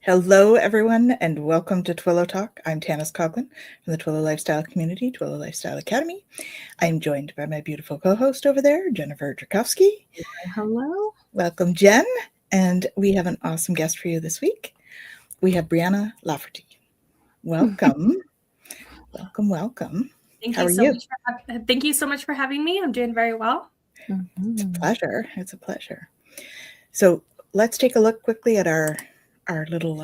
Hello, everyone, and welcome to Twillow Talk. I'm Tanis Coughlin from the Twillow Lifestyle Community, Twillow Lifestyle Academy. I'm joined by my beautiful co-host over there, Jennifer Drakowski. Hello. Welcome, Jen. And we have an awesome guest for you this week. We have Brianna Lafferty. Welcome. welcome. How are you? Thank you so much for having me. I'm doing very well. It's a pleasure. It's a pleasure. So let's take a look quickly at our little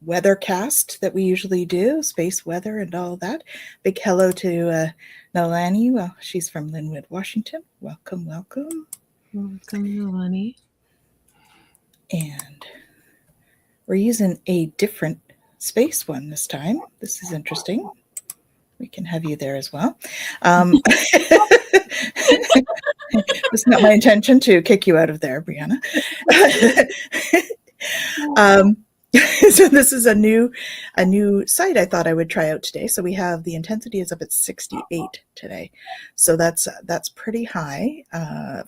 weathercast that we usually do, space weather and all that. Big hello to Nalani. Well, she's from Linwood, Washington. Welcome. Welcome, Nalani. And we're using a different space one this time. This is interesting. We can have you there as well. It's not my intention to kick you out of there, Brianna. So this is a new site I thought I would try out today. So we have the intensity is up at 68 today. So that's pretty high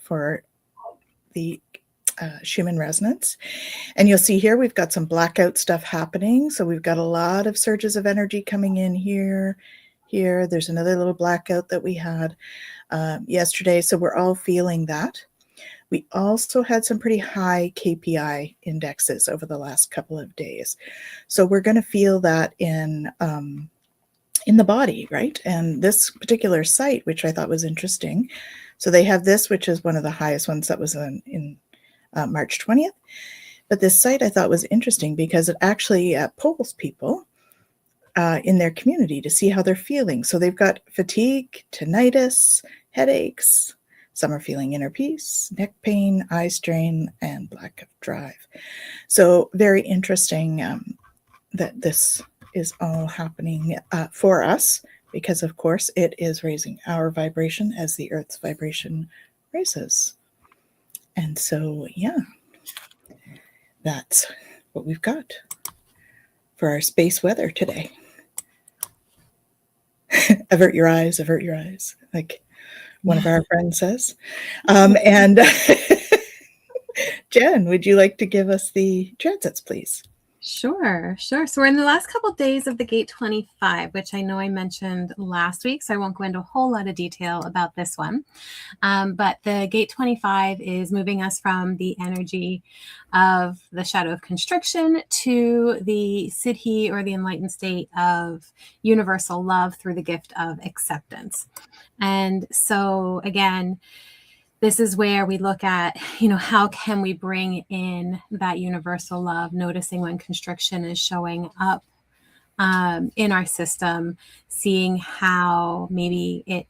for the Schumann resonance. And you'll see here we've got some blackout stuff happening. So we've got a lot of surges of energy coming in here. There's another little blackout that we had yesterday. So we're all feeling that. We also had some pretty high KPI indexes over the last couple of days. So we're going to feel that in the body, right? And this particular site, which I thought was interesting. So they have this, which is one of the highest ones that was in March 20th. But this site I thought was interesting because it actually polls people in their community to see how they're feeling. So they've got fatigue, tinnitus, headaches. Some are feeling inner peace, neck pain, eye strain, and lack of drive. So very interesting that this is all happening for us because, of course, it is raising our vibration as the Earth's vibration raises. And so, yeah, that's what we've got for our space weather today. Avert your eyes, like one of our friends says. And Jen, would you like to give us the transits, please? Sure. So we're in the last couple of days of the gate 25, which I know I mentioned last week, so I won't go into a whole lot of detail about this one. But the gate 25 is moving us from the energy of the shadow of constriction to the siddhi, or the enlightened state of universal love through the gift of acceptance. And so again, this is where we look at, how can we bring in that universal love, noticing when constriction is showing up in our system, seeing how maybe it,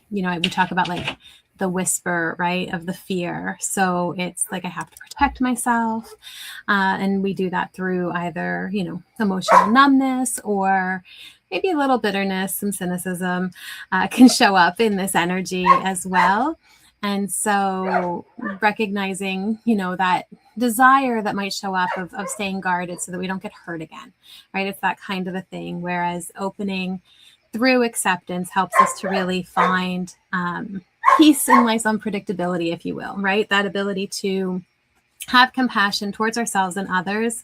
we talk about like the whisper, right, of the fear. So it's like I have to protect myself. And we do that through either, emotional numbness or maybe a little bitterness, some cynicism can show up in this energy as well. And so recognizing, that desire that might show up of staying guarded so that we don't get hurt again, right? It's that kind of a thing. Whereas opening through acceptance helps us to really find peace in life's unpredictability, if you will, right? That ability to have compassion towards ourselves and others,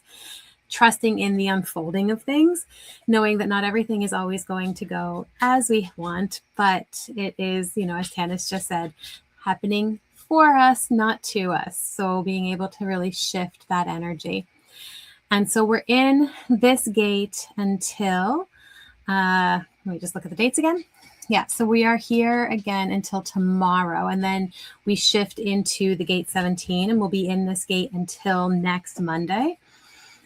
trusting in the unfolding of things, knowing that not everything is always going to go as we want, but it is, as Tanis just said, happening for us, not to us. So being able to really shift that energy. And so we're in this gate until, let me just look at the dates again. Yeah, so we are here again until tomorrow. And then we shift into the gate 17 and we'll be in this gate until next Monday.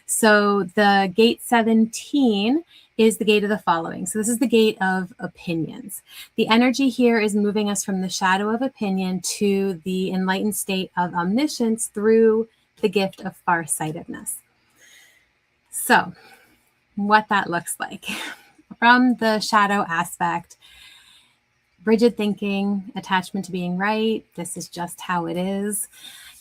So the gate 17 is the gate of the following. So this is the gate of opinions. The energy here is moving us from the shadow of opinion to the enlightened state of omniscience through the gift of farsightedness. So what that looks like from the shadow aspect, rigid thinking, attachment to being right. This is just how it is.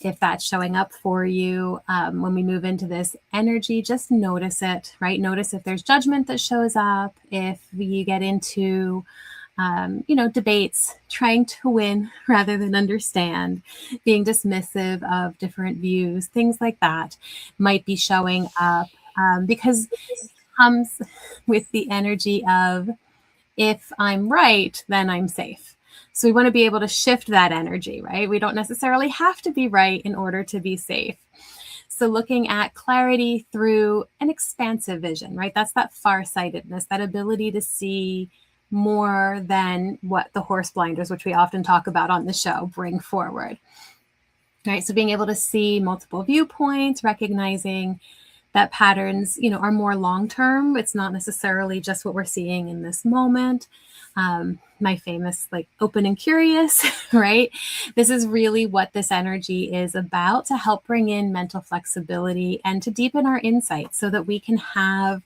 If that's showing up for you, when we move into this energy, just notice it, right? Notice if there's judgment that shows up, if you get into, debates, trying to win rather than understand, being dismissive of different views, things like that might be showing up because it comes with the energy of, if I'm right, then I'm safe. So we want to be able to shift that energy, right? We don't necessarily have to be right in order to be safe. So looking at clarity through an expansive vision, right? That's that farsightedness, that ability to see more than what the horse blinders, which we often talk about on the show, bring forward. Right. So being able to see multiple viewpoints, recognizing that patterns, are more long-term. It's not necessarily just what we're seeing in this moment. My famous, open and curious, right? This is really what this energy is about, to help bring in mental flexibility and to deepen our insight so that we can have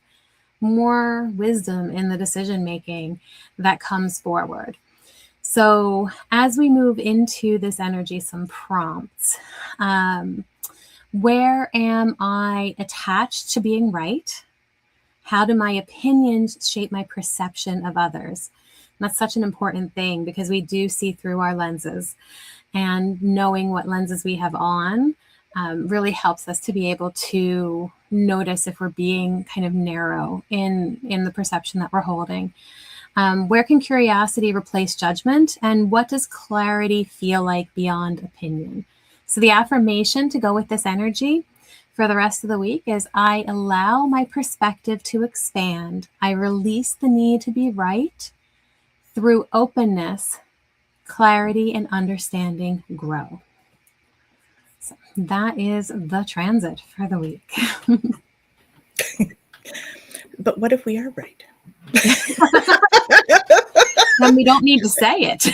more wisdom in the decision-making that comes forward. So as we move into this energy, some prompts. Where am I attached to being right? How do my opinions shape my perception of others? And that's such an important thing, because we do see through our lenses, and knowing what lenses we have on really helps us to be able to notice if we're being kind of narrow in the perception that we're holding. Where can curiosity replace judgment? And what does clarity feel like beyond opinion? So the affirmation to go with this energy for the rest of the week is, I allow my perspective to expand. I release the need to be right. Through openness, clarity and understanding grow. So that is the transit for the week. But what if we are right? Then we don't need to say it.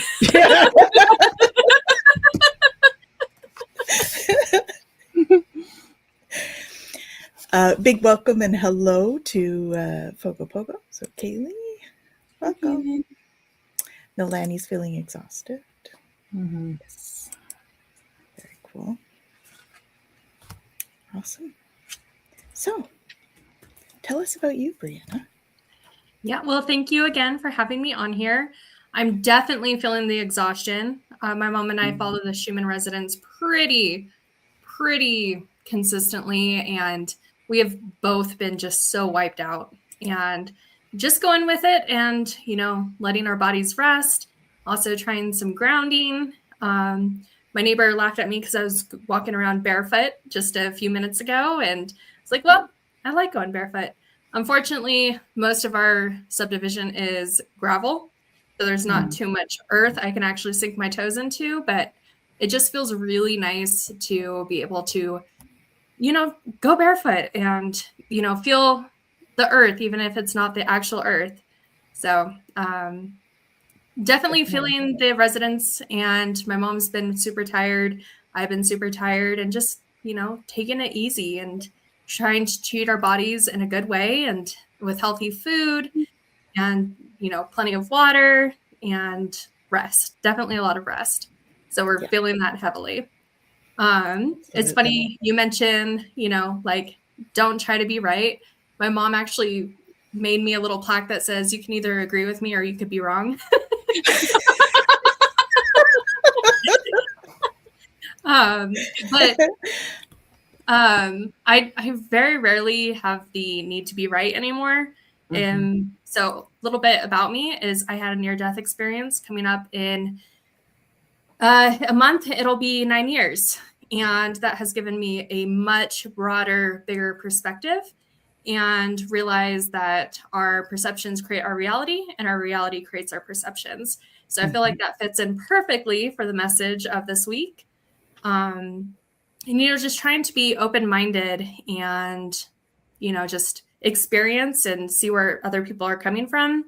Big welcome and hello to Fogo Pogo. So Kaylee, welcome. Nolani's feeling exhausted. Mm-hmm. Yes. Very cool. Awesome. So tell us about you, Brianna. Yeah, well, thank you again for having me on here. I'm definitely feeling the exhaustion. My mom and I follow the Schumann residence pretty consistently, and we have both been just so wiped out, and just going with it and, letting our bodies rest, also trying some grounding. My neighbor laughed at me because I was walking around barefoot just a few minutes ago, and it's like, well, I like going barefoot. Unfortunately, most of our subdivision is gravel, so there's not too much earth I can actually sink my toes into, but it just feels really nice to be able to, go barefoot and, feel the earth, even if it's not the actual earth. So definitely feeling the residents, and my mom's been super tired. I've been super tired, and just, taking it easy and trying to treat our bodies in a good way and with healthy food and, plenty of water and rest. Definitely a lot of rest. So we're feeling that heavily. It's funny you mentioned, don't try to be right. My mom actually made me a little plaque that says, you can either agree with me or you could be wrong. But I very rarely have the need to be right anymore. So a little bit about me is, I had a near-death experience coming up in a month. It'll be 9 years. And that has given me a much broader, bigger perspective, and realize that our perceptions create our reality, and our reality creates our perceptions. So I feel like that fits in perfectly for the message of this week. And, just trying to be open-minded and, just experience and see where other people are coming from.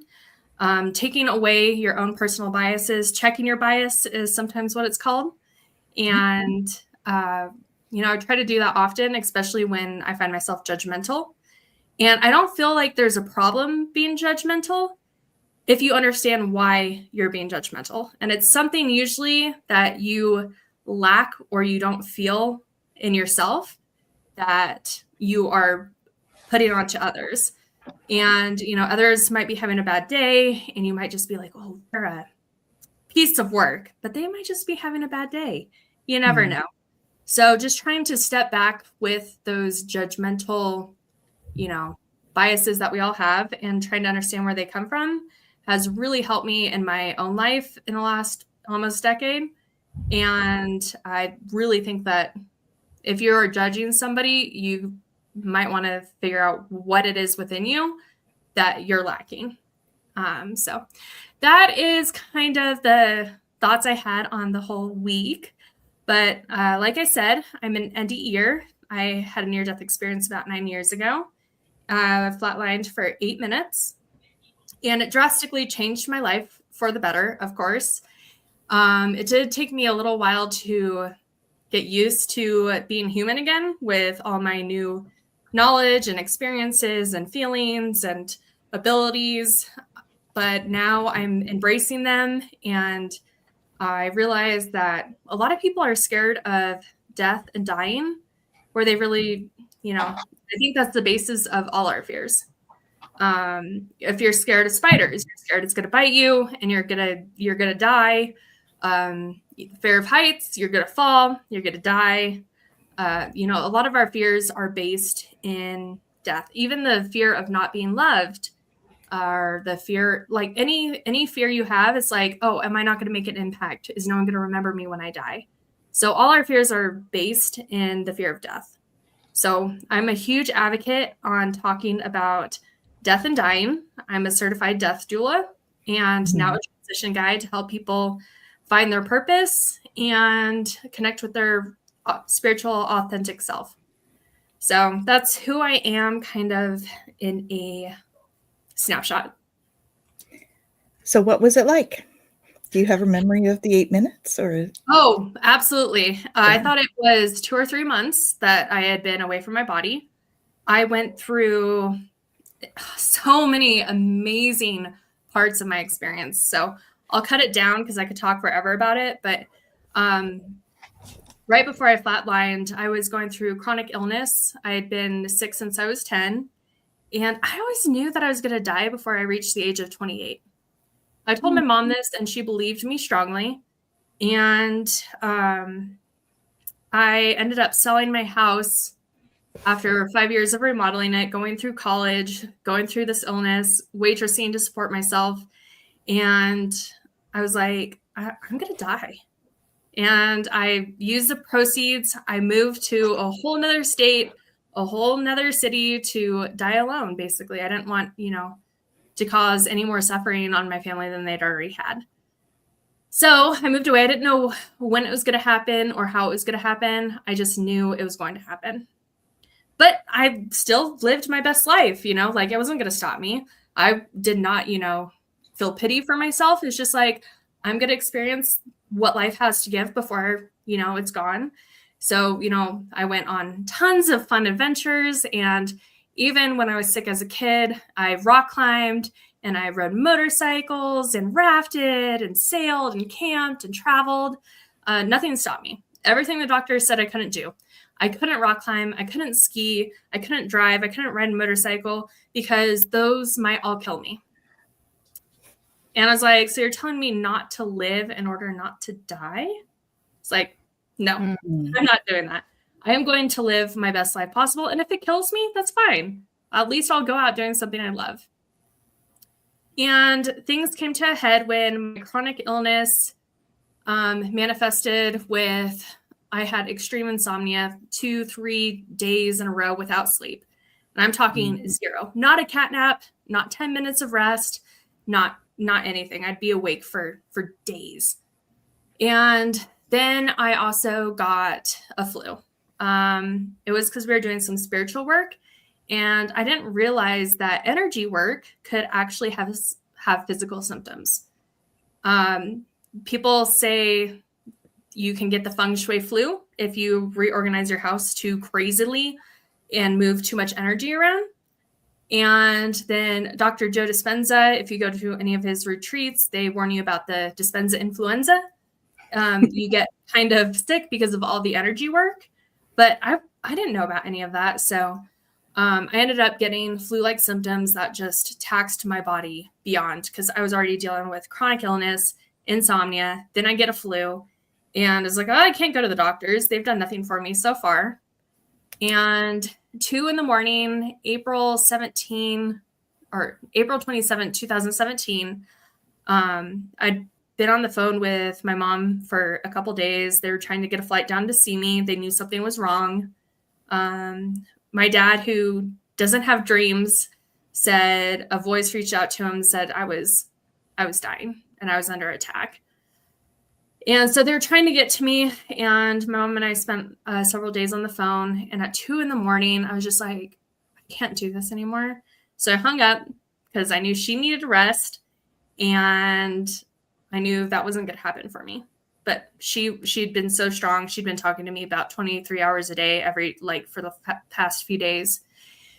Taking away your own personal biases, checking your bias is sometimes what it's called. And, I try to do that often, especially when I find myself judgmental. And I don't feel like there's a problem being judgmental if you understand why you're being judgmental. And it's something usually that you lack or you don't feel in yourself that you are putting onto others. And, others might be having a bad day, and you might just be like, oh, they're a piece of work, but they might just be having a bad day. You never know. So just trying to step back with those judgmental, biases that we all have, and trying to understand where they come from has really helped me in my own life in the last almost decade. And I really think that if you're judging somebody, you might want to figure out what it is within you that you're lacking. So that is kind of the thoughts I had on the whole week. But like I said, I'm an NDEer. I had a near-death experience about 9 years ago. I flatlined for 8 minutes, and it drastically changed my life for the better, of course. It did take me a little while to get used to being human again with all my new knowledge and experiences and feelings and abilities. But now I'm embracing them, and I realize that a lot of people are scared of death and dying, where they really, I think that's the basis of all our fears. If you're scared of spiders, you're scared it's going to bite you and you're going to die. Fear of heights, you're going to fall, you're going to die. A lot of our fears are based in death. Even the fear of not being loved, or the fear, like any fear you have, it's like, oh, am I not going to make an impact? Is no one going to remember me when I die? So all our fears are based in the fear of death. So I'm a huge advocate on talking about death and dying. I'm a certified death doula, and now a transition guide to help people find their purpose and connect with their spiritual, authentic self. So that's who I am, kind of in a snapshot. So what was it like? Do you have a memory of the 8 minutes, or? Oh, absolutely. I thought it was 2 or 3 months that I had been away from my body. I went through so many amazing parts of my experience. So I'll cut it down because I could talk forever about it. But right before I flatlined, I was going through chronic illness. I had been sick since I was 10. And I always knew that I was going to die before I reached the age of 28. I told my mom this, and she believed me strongly. And I ended up selling my house after 5 years of remodeling it, going through college, going through this illness, waitressing to support myself. And I was like, I'm going to die. And I used the proceeds. I moved to a whole nother state, a whole nother city to die alone, basically. I didn't want, to cause any more suffering on my family than they'd already had. So I moved away. I didn't know when it was going to happen or how it was going to happen. I just knew it was going to happen. But I still lived my best life, like it wasn't going to stop me. I did not, feel pity for myself. It's just like, I'm going to experience what life has to give before, it's gone. So, I went on tons of fun adventures. And even when I was sick as a kid, I rock climbed and I rode motorcycles and rafted and sailed and camped and traveled. Nothing stopped me. Everything the doctor said I couldn't do. I couldn't rock climb. I couldn't ski. I couldn't drive. I couldn't ride a motorcycle because those might all kill me. And I was like, so you're telling me not to live in order not to die? It's like, no, I'm not doing that. I am going to live my best life possible. And if it kills me, that's fine. At least I'll go out doing something I love. And things came to a head when my chronic illness manifested with, I had extreme insomnia, 2-3 days in a row without sleep. And I'm talking zero, not a cat nap, not 10 minutes of rest, not anything. I'd be awake for days. And then I also got a flu. It was because we were doing some spiritual work, and I didn't realize that energy work could actually have physical symptoms. People say you can get the feng shui flu if you reorganize your house too crazily and move too much energy around. And then Dr. Joe Dispenza, if you go to any of his retreats, they warn you about the Dispenza influenza. You get kind of sick because of all the energy work. But I didn't know about any of that. So I ended up getting flu-like symptoms that just taxed my body beyond, because I was already dealing with chronic illness, insomnia. Then I get a flu. And it's like, oh, I can't go to the doctors. They've done nothing for me so far. And 2 in the morning, April 27th, 2017. I'd been on the phone with my mom for a couple days. They were trying to get a flight down to see me. They knew something was wrong. My dad, who doesn't have dreams, said a voice reached out to him, said I was dying and I was under attack. And so they were trying to get to me, and my mom and I spent several days on the phone. And at 2 in the morning, I was just like, I can't do this anymore. So I hung up because I knew she needed rest, and I knew that wasn't going to happen for me. But she'd been so strong. She'd been talking to me about 23 hours a day for the past few days.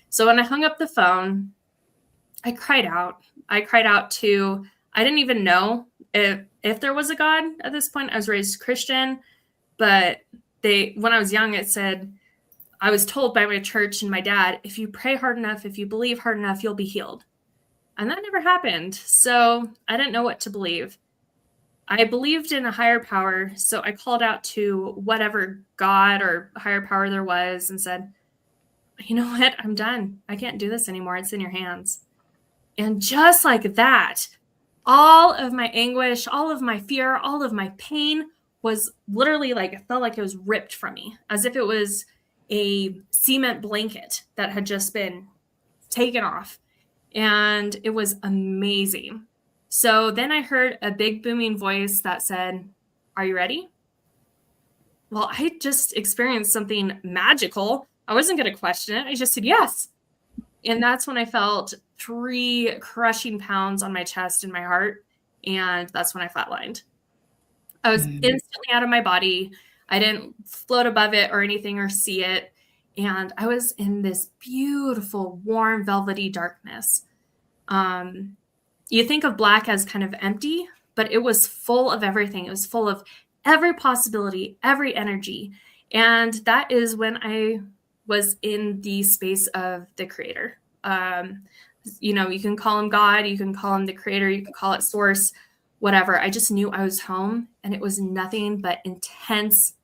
So when I hung up the phone, I cried out. I didn't even know if there was a God at this point. I was raised Christian, but when I was young, it said, I was told by my church and my dad, if you pray hard enough, if you believe hard enough, you'll be healed. And that never happened. So I didn't know what to believe. I believed in a higher power. So I called out to whatever God or higher power there was and said, you know what? I'm done. I can't do this anymore. It's in your hands. And just like that, all of my anguish, all of my fear, all of my pain was literally it felt like it was ripped from me, as if it was a cement blanket that had just been taken off. And it was amazing. So then I heard a big booming voice that said, are you ready? Well, I just experienced something magical. I wasn't going to question it. I just said yes. And that's when I felt 3 crushing pounds on my chest and my heart. And that's when I flatlined. I was instantly out of my body. I didn't float above it or anything or see it. And I was in this beautiful, warm, velvety darkness. You think of black as kind of empty, but it was full of everything. It was full of every possibility, every energy. And that is when I was in the space of the creator. You can call him God, you can call him the creator, you can call it source, whatever. I just knew I was home, and it was nothing but intense,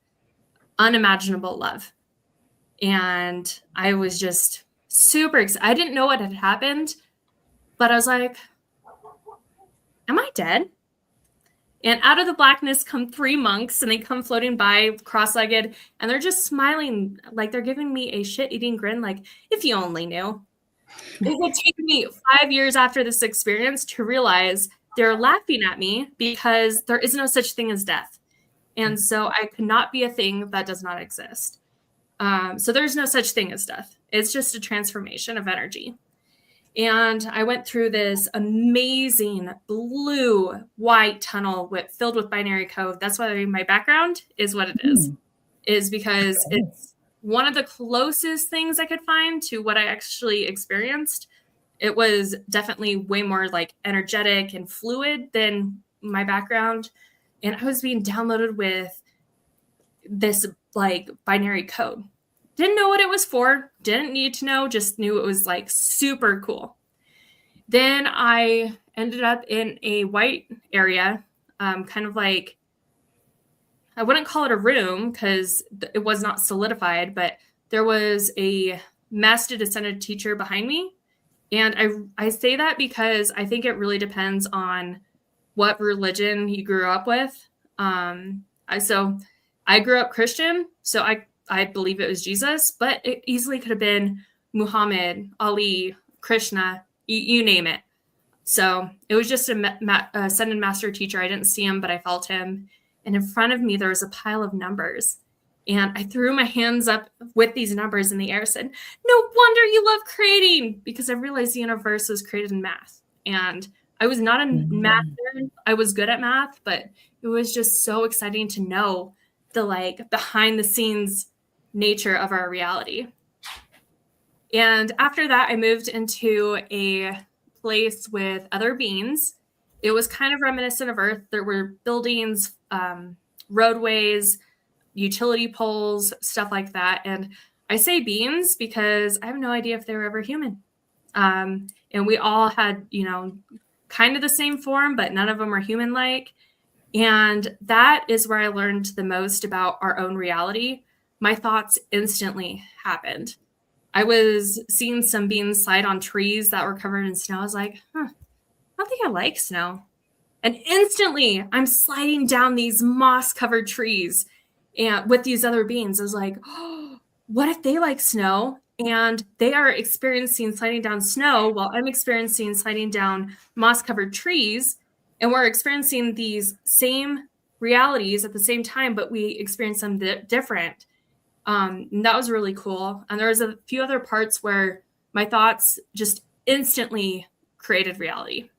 unimaginable love. And I was just super excited. I didn't know what had happened, but I was like, am I dead? And out of the blackness come 3 monks, and they come floating by cross-legged, and they're just smiling like they're giving me a shit-eating grin, like, if you only knew. It would take me 5 years after this experience to realize they're laughing at me because there is no such thing as death. And so I could not be a thing that does not exist. So there's no such thing as death. It's just a transformation of energy. And I went through this amazing blue-white tunnel filled with binary code. That's why my background is what it is because it's one of the closest things I could find to what I actually experienced. It was definitely way more energetic and fluid than my background. And I was being downloaded with this binary code. Didn't know what it was for, didn't need to know, just knew it was super cool. Then I ended up in a white area, kind of I wouldn't call it a room because it was not solidified, but there was a master ascended teacher behind me. And I say that because I think it really depends on what religion you grew up with. So I grew up Christian, so I believe it was Jesus, but it easily could have been Muhammad, Ali, Krishna, you name it. So it was just a ascended master teacher. I didn't see him, but I felt him. And in front of me, there was a pile of numbers. And I threw my hands up with these numbers in the air, said, no wonder you love creating, because I realized the universe was created in math. And I was not a math nerd. I was good at math, but it was just so exciting to know the behind the scenes nature of our reality. And after that, I moved into a place with other beings. It was kind of reminiscent of Earth. There were buildings, roadways, utility poles, stuff like that. And I say beings because I have no idea if they were ever human. And we all had, kind of the same form, but none of them were human-like. And that is where I learned the most about our own reality. My thoughts instantly happened. I was seeing some beans slide on trees that were covered in snow. I was like, I don't think I like snow. And instantly I'm sliding down these moss covered trees and with these other beings. I was like, oh, what if they like snow and they are experiencing sliding down snow while I'm experiencing sliding down moss covered trees, and we're experiencing these same realities at the same time, but we experience them different. And that was really cool. And there was a few other parts where my thoughts just instantly created reality.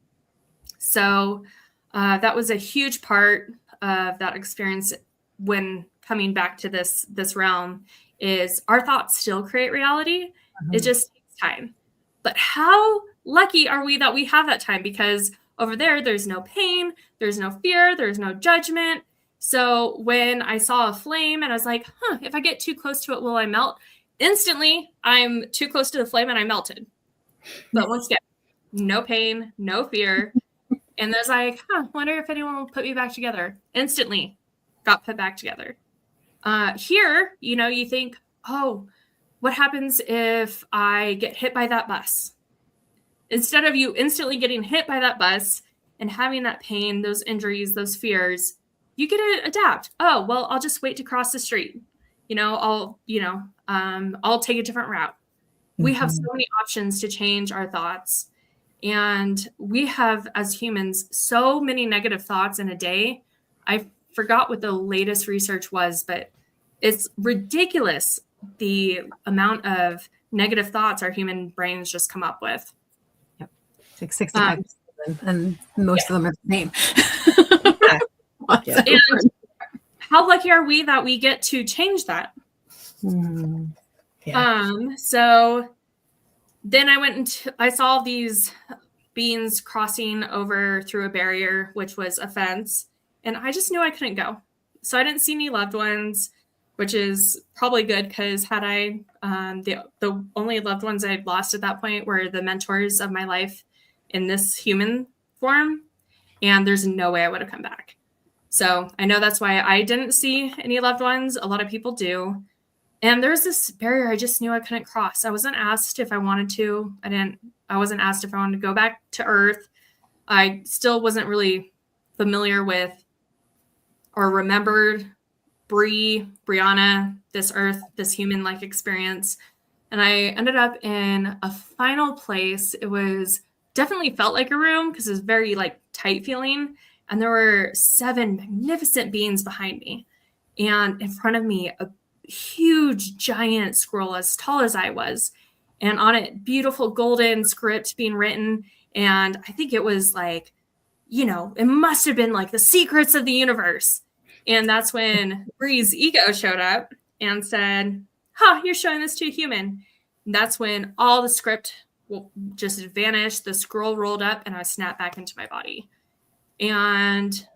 So that was a huge part of that experience when coming back to this realm, is our thoughts still create reality. Mm-hmm. It just takes time. But how lucky are we that we have that time? Because over there's no pain, there's no fear, there's no judgment. So when I saw a flame and I was like, if I get too close to it, will I melt? Instantly, I'm too close to the flame and I melted. But once again, no pain, no fear. And there's like, wonder if anyone will put me back together. Instantly got put back together. Here, you think, what happens if I get hit by that bus? Instead of you instantly getting hit by that bus and having that pain, those injuries, those fears, you get to adapt. Oh, well, I'll just wait to cross the street. I'll take a different route. Mm-hmm. We have so many options to change our thoughts. And we have, as humans, so many negative thoughts in a day. I forgot what the latest research was, but it's ridiculous the amount of negative thoughts our human brains just come up with. Yep. It's like 65, and most of them are the same. And how lucky are we that we get to change that? Mm-hmm. Yeah. So then I saw these beings crossing over through a barrier, which was a fence, and I just knew I couldn't go. So I didn't see any loved ones, which is probably good, because had I, the only loved ones I'd lost at that point were the mentors of my life in this human form, and there's no way I would have come back. So I know that's why I didn't see any loved ones. A lot of people do. And there's this barrier I just knew I couldn't cross. I wasn't asked if I wanted to. I wasn't asked if I wanted to go back to Earth. I still wasn't really familiar with or remembered Brianna, this Earth, this human life experience. And I ended up in a final place. It was definitely felt like a room because it was very tight feeling. And there were 7 magnificent beings behind me. And in front of me, a huge giant scroll as tall as I was, and on it beautiful golden script being written, and I think it was it must have been the secrets of the universe. And that's when Bree's ego showed up and said, you're showing this to a human. And that's when all the script just vanished, the scroll rolled up, and I snapped back into my body. And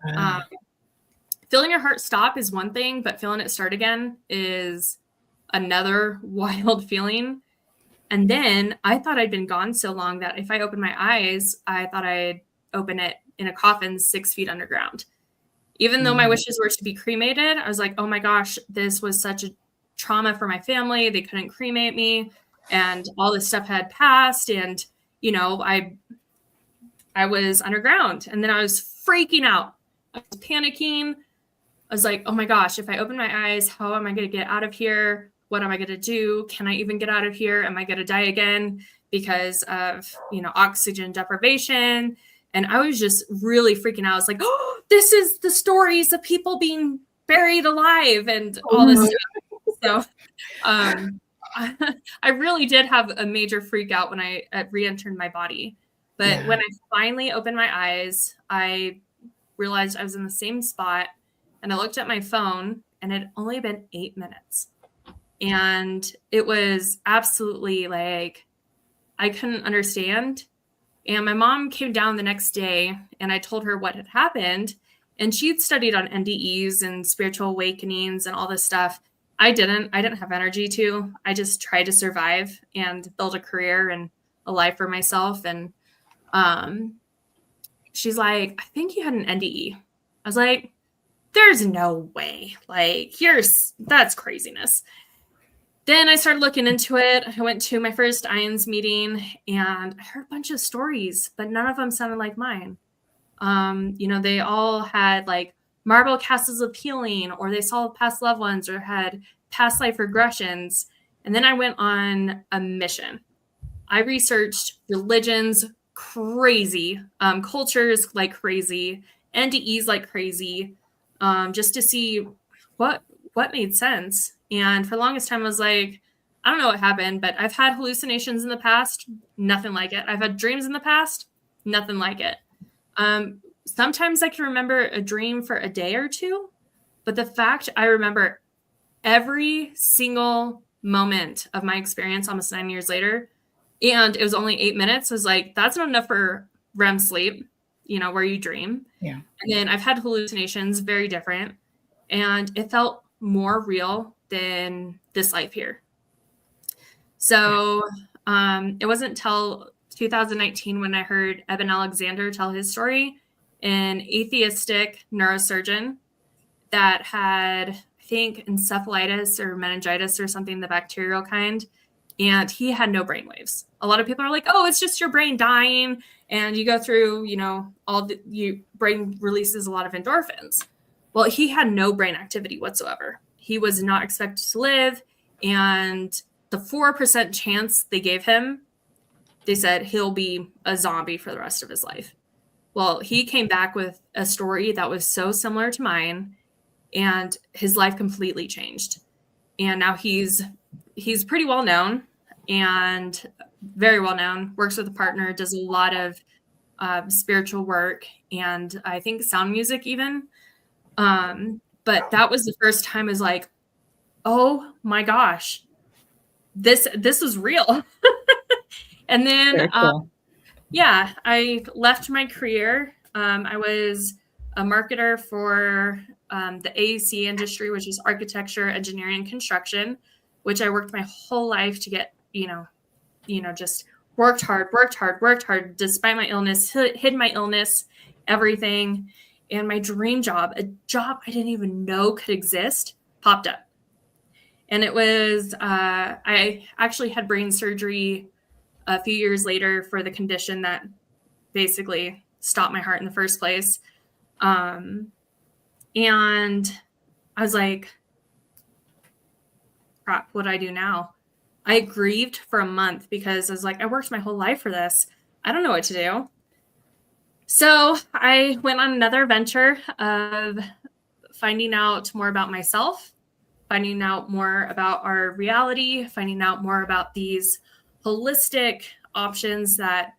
feeling your heart stop is one thing, but feeling it start again is another wild feeling. And then I thought I'd been gone so long that if I opened my eyes, I thought I'd open it in a coffin 6 feet underground. Even though my wishes were to be cremated, I was like, oh my gosh, this was such a trauma for my family. They couldn't cremate me, and all this stuff had passed. And, I was underground, and then I was freaking out. I was panicking. I was like, oh my gosh, if I open my eyes, how am I going to get out of here? What am I going to do? Can I even get out of here? Am I going to die again because of, oxygen deprivation? And I was just really freaking out. I was like, this is the stories of people being buried alive and all this stuff. So I really did have a major freak out when I re-entered my body. But when I finally opened my eyes, I realized I was in the same spot, and I looked at my phone, and it had only been 8 minutes. And it was absolutely I couldn't understand. And my mom came down the next day, and I told her what had happened. And she'd studied on NDEs and spiritual awakenings and all this stuff. I didn't have energy to. I just tried to survive and build a career and a life for myself. And she's like, I think you had an NDE. I was like, there's no way. That's craziness. then I started looking into it. I went to my first IANS meeting and I heard a bunch of stories, but none of them sounded like mine. They all had like marble castles of healing, or they saw past loved ones, or had past life regressions. And then I went on a mission. I researched religions crazy, cultures like crazy, NDEs like crazy, just to see what made sense. And for the longest time, I was like, I don't know what happened, but I've had hallucinations in the past, nothing like it. I've had dreams in the past, nothing like it. Sometimes I can remember a dream for a day or two, but the fact I remember every single moment of my experience almost 9 years later, and it was only 8 minutes, was like, that's not enough for REM sleep, where you dream. Yeah. And then I've had hallucinations, very different, and it felt more real than this life here. So it wasn't until 2019 when I heard Eben Alexander tell his story, an atheistic neurosurgeon that had, I think, encephalitis or meningitis or something, the bacterial kind, and he had no brain waves. A lot of people are like, oh, it's just your brain dying, and you go through, your brain releases a lot of endorphins. Well, he had no brain activity whatsoever. He was not expected to live, and the 4% chance they gave him, they said he'll be a zombie for the rest of his life. Well, he came back with a story that was so similar to mine, and his life completely changed. And now he's pretty well known and very well known, works with a partner, does a lot of spiritual work, and I think sound music even. But that was the first time I was like, oh my gosh, this was real. And then, Cool. I left my career. I was a marketer for the AEC industry, which is architecture, engineering, and construction, which I worked my whole life to get, just worked hard, despite my illness, hid my illness, everything. And my dream job, a job I didn't even know could exist, popped up. And it was, I actually had brain surgery a few years later for the condition that basically stopped my heart in the first place. And I was like, crap, what do I do now? I grieved for a month because I was like, I worked my whole life for this. I don't know what to do. So I went on another venture of finding out more about myself, finding out more about our reality, finding out more about these holistic options that,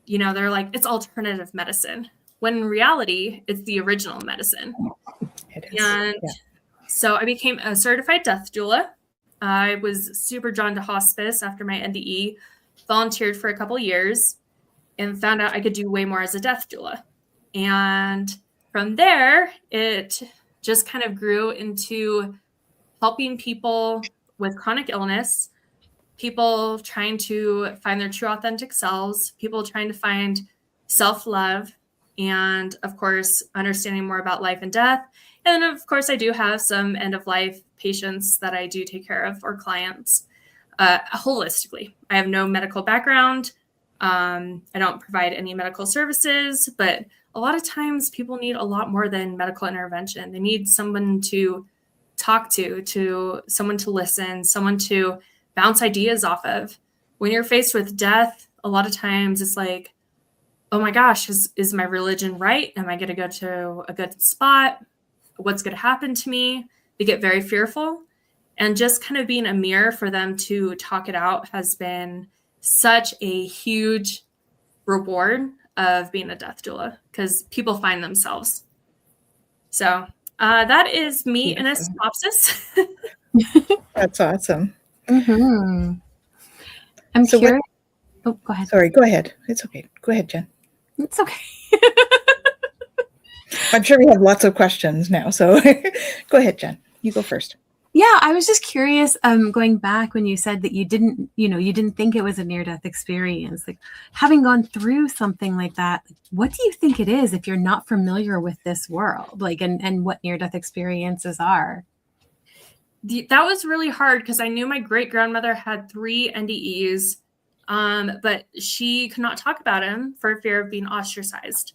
they're like, it's alternative medicine, when in reality, it's the original medicine. It is. And so I became a certified death doula. I was super drawn to hospice after my NDE, volunteered for a couple years, and found out I could do way more as a death doula. And from there, it just kind of grew into helping people with chronic illness, people trying to find their true authentic selves, people trying to find self-love, and of course, understanding more about life and death. And then, of course, I do have some end-of-life patients that I do take care of, or clients, holistically. I have no medical background. I don't provide any medical services, but a lot of times people need a lot more than medical intervention. They need someone to talk to someone to listen, someone to bounce ideas off of. When you're faced with death, a lot of times it's like, oh my gosh, is my religion right? Am I going to go to a good spot? What's going to happen to me? They get very fearful. And just kind of being a mirror for them to talk it out has been such a huge reward of being a death doula, because people find themselves. So that is me in a synopsis. That's awesome. Mm-hmm. I'm So curious. Oh, go ahead. Sorry, go ahead. It's okay. Go ahead, Jen. It's okay. I'm sure we have lots of questions now. So go ahead, Jen. You go first. Yeah, I was just curious, going back when you said that you didn't think it was a near-death experience, like having gone through something like that, what do you think it is if you're not familiar with this world, like, and what near-death experiences are? that was really hard because I knew my great grandmother had 3 NDEs, but she could not talk about him for fear of being ostracized.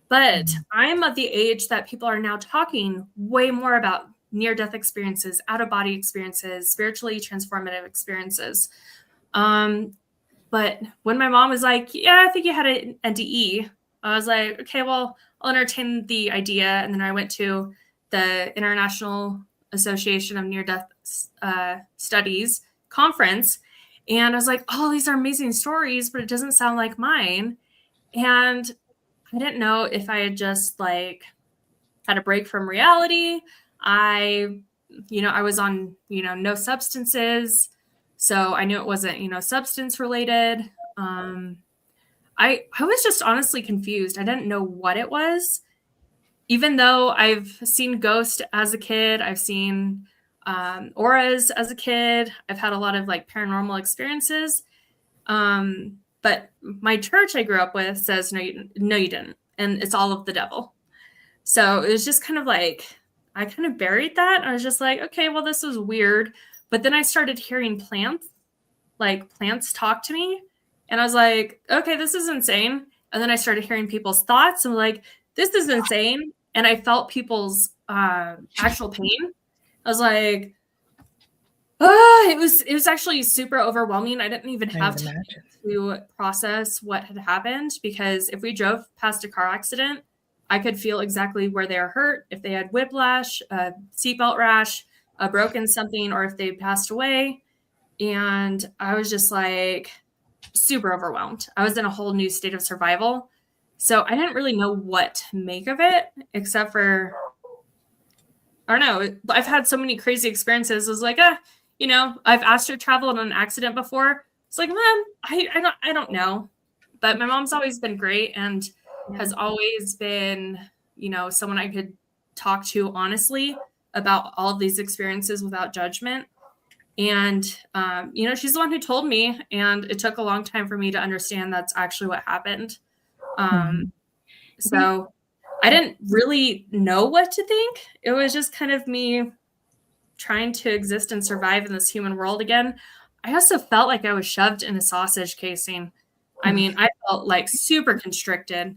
But I'm of the age that people are now talking way more about near-death experiences, out-of-body experiences, spiritually transformative experiences. But when my mom was like, yeah, I think you had an NDE, I was like, okay, well, I'll entertain the idea. And then I went to the International Association of Near-Death Studies conference. And I was like, oh, these are amazing stories, but it doesn't sound like mine. And I didn't know if I had just like had a break from reality. I was on, no substances. So I knew it wasn't, substance related. I was just honestly confused. I didn't know what it was. Even though I've seen ghosts as a kid, I've seen auras as a kid. I've had a lot of like paranormal experiences. But my church I grew up with says, no, you didn't. And it's all of the devil. So it was just kind of like, I kind of buried that. I was just like, okay, well, this was weird. But then I started hearing plants talk to me. And I was like, okay, this is insane. And then I started hearing people's thoughts. And I'm like, this is insane. And I felt people's actual pain. I was like, it was actually super overwhelming. I didn't even have time to process what had happened, because if we drove past a car accident, I could feel exactly where they were hurt, if they had whiplash, a seatbelt rash, a broken something, or if they passed away. And I was just like super overwhelmed. I was in a whole new state of survival. So I didn't really know what to make of it, except for, I don't know. I've had so many crazy experiences. I was like, I've astral traveled in an accident before. It's like, man, I don't know. But my mom's always been great and has always been, someone I could talk to honestly about all of these experiences without judgment. And, she's the one who told me, and it took a long time for me to understand that's actually what happened. So I didn't really know what to think. It was just kind of me trying to exist and survive in this human world again. I also felt like I was shoved in a sausage casing. I mean, I felt like super constricted,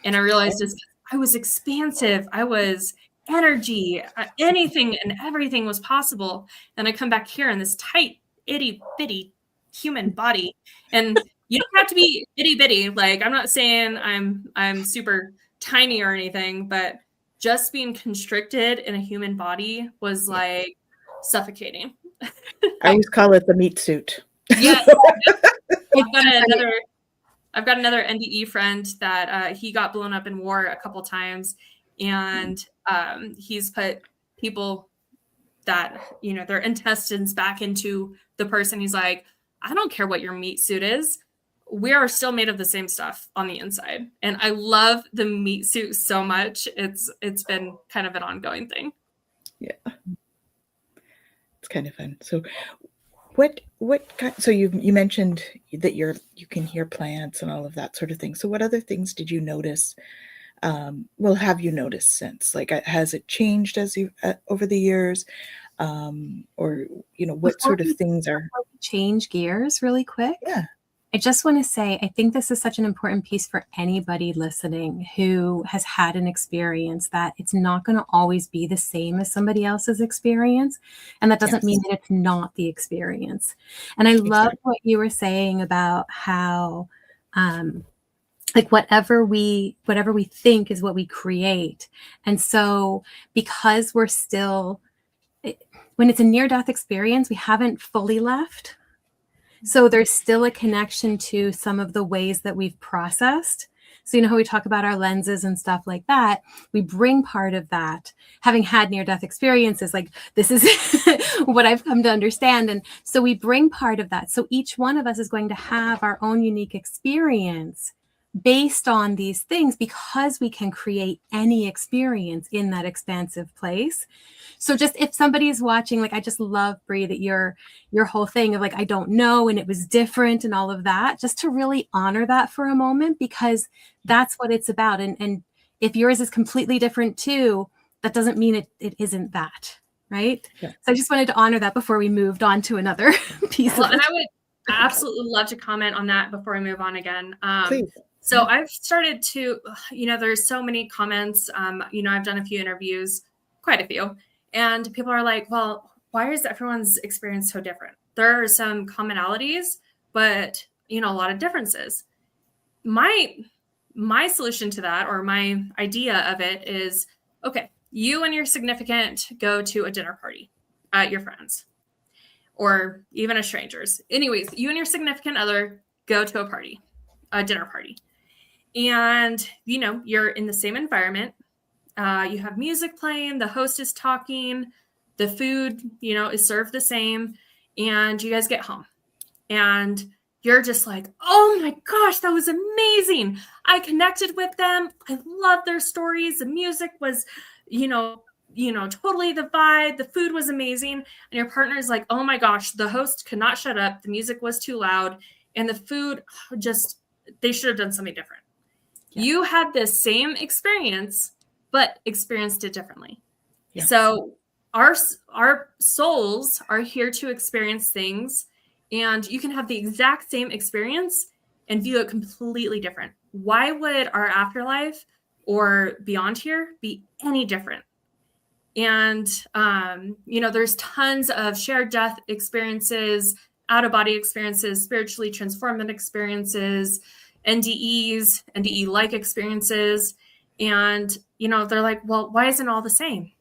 and I realized I was expansive. I was energy, anything and everything was possible. And I come back here in this tight, itty bitty human body. And you don't have to be itty bitty. Like, I'm not saying I'm super tiny or anything, but just being constricted in a human body was like suffocating. I used to call it the meat suit. Yeah. I've got another NDE friend that he got blown up in war a couple times, and he's put people that, their intestines back into the person. He's like, I don't care what your meat suit is. We are still made of the same stuff on the inside. And I love the meat suit so much. It's been kind of an ongoing thing. Yeah. It's kind of fun. So so you mentioned that you can hear plants and all of that sort of thing. So what other things did you notice? Have you noticed since? Like, has it changed as you over the years? Or what sort of things are change gears really quick? Yeah. I just want to say, I think this is such an important piece for anybody listening who has had an experience, that it's not going to always be the same as somebody else's experience. And that doesn't mean that it's not the experience. And I love what you were saying about how, like whatever we think is what we create. And so because we're still, when it's a near-death experience, we haven't fully left. So there's still a connection to some of the ways that we've processed. So how we talk about our lenses and stuff like that, we bring part of that, having had near-death experiences, like this is what I've come to understand. And so we bring part of that. So each one of us is going to have our own unique experience based on these things, because we can create any experience in that expansive place. So just if somebody is watching, like, I just love, Bri, that your whole thing of like, I don't know, and it was different and all of that, just to really honor that for a moment, because that's what it's about. And if yours is completely different too, that doesn't mean it isn't that. right? Yeah. So I just wanted to honor that before we moved on to another piece Well, of and it. I would absolutely love to comment on that before I move on again. Please. So I've started to, there's so many comments. I've done a few interviews, quite a few, and people are like, well, why is everyone's experience so different? There are some commonalities, but, a lot of differences. My solution to that, or my idea of it, is, okay, you and your significant go to a dinner party at your friend's, or even a stranger's. Anyways, you and your significant other go to a dinner party. And, you're in the same environment. You have music playing, the host is talking, the food, is served the same. And you guys get home. And you're just like, oh my gosh, that was amazing. I connected with them. I love their stories. The music was, totally the vibe. The food was amazing. And your partner is like, oh my gosh, the host could not shut up. The music was too loud. And the food they should have done something different. Yeah. You had this same experience, but experienced it differently. Yeah. So our souls are here to experience things. And you can have the exact same experience and view it completely different. Why would our afterlife or beyond here be any different? And, there's tons of shared death experiences, out-of-body experiences, spiritually transformative experiences, NDEs, NDE-like experiences. And, they're like, well, why isn't all the same?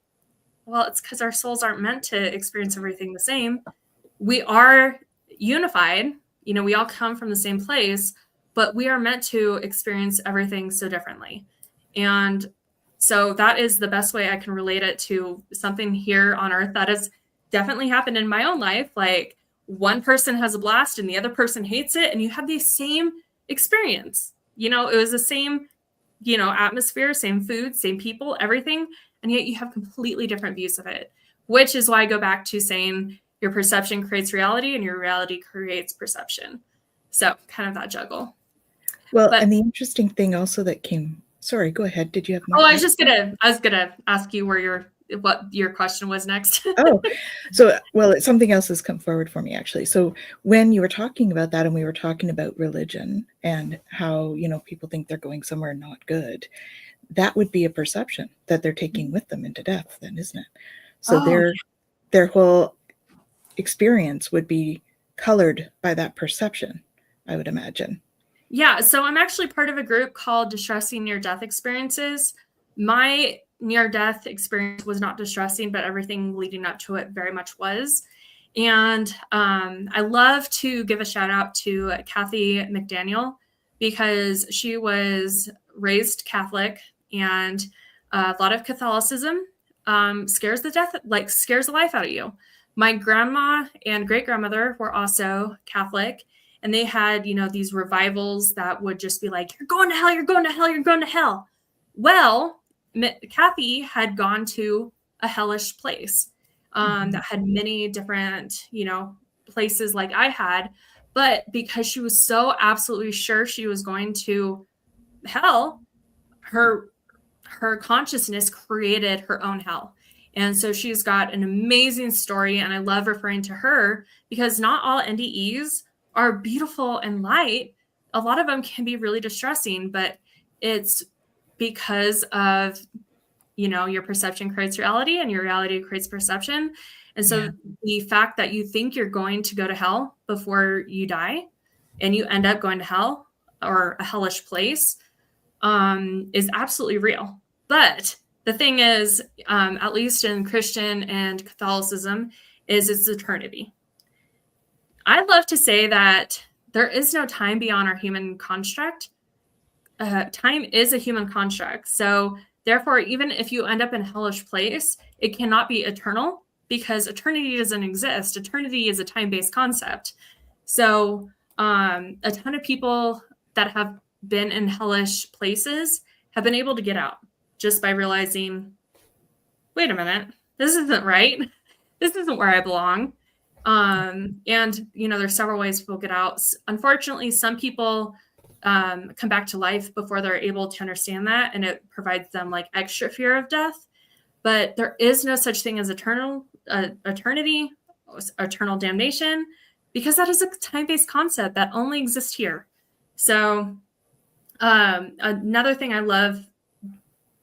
Well, it's because our souls aren't meant to experience everything the same. We are unified, we all come from the same place, but we are meant to experience everything so differently. And so that is the best way I can relate it to something here on earth that has definitely happened in my own life. Like, one person has a blast and the other person hates it, and you have the same experience. It was the same, atmosphere, same food, same people, everything, and yet you have completely different views of it, which is why I go back to saying your perception creates reality and your reality creates perception. So kind of that juggle. Well, and the interesting thing also that came, sorry, go ahead. Did you have more? I was going to ask you what your question was next. It's something else has come forward for me, actually. So when you were talking about that, and we were talking about religion and how, people think they're going somewhere not good, that would be a perception that they're taking with them into death, then, isn't it? So their whole experience would be colored by that perception, I would imagine. Yeah, so I'm actually part of a group called Distressing Near-Death Experiences. My near-death experience was not distressing, but everything leading up to it very much was. And I love to give a shout out to Kathy McDaniel, because she was raised Catholic, and a lot of Catholicism scares the life out of you. My grandma and great-grandmother were also Catholic, and they had, these revivals that would just be like, you're going to hell, you're going to hell, you're going to hell. Well, Kathy had gone to a hellish place that had many different, places like I had. But because she was so absolutely sure she was going to hell, her consciousness created her own hell. And so she's got an amazing story, and I love referring to her because not all NDEs are beautiful and light. A lot of them can be really distressing, but it's because of, your perception creates reality and your reality creates perception. And so the fact that you think you're going to go to hell before you die, and you end up going to hell or a hellish place, is absolutely real. But the thing is, at least in Christian and Catholicism, is it's eternity. I'd love to say that there is no time beyond our human construct. Time is a human construct. So therefore, even if you end up in a hellish place, it cannot be eternal, because eternity doesn't exist. Eternity is a time-based concept. So a ton of people that have been in hellish places have been able to get out just by realizing, wait a minute, this isn't right. This isn't where I belong. And, there's several ways people get out. Unfortunately, some people come back to life before they're able to understand that, and it provides them like extra fear of death. But there is no such thing as eternal eternity, eternal damnation, because that is a time-based concept that only exists here. So another thing I love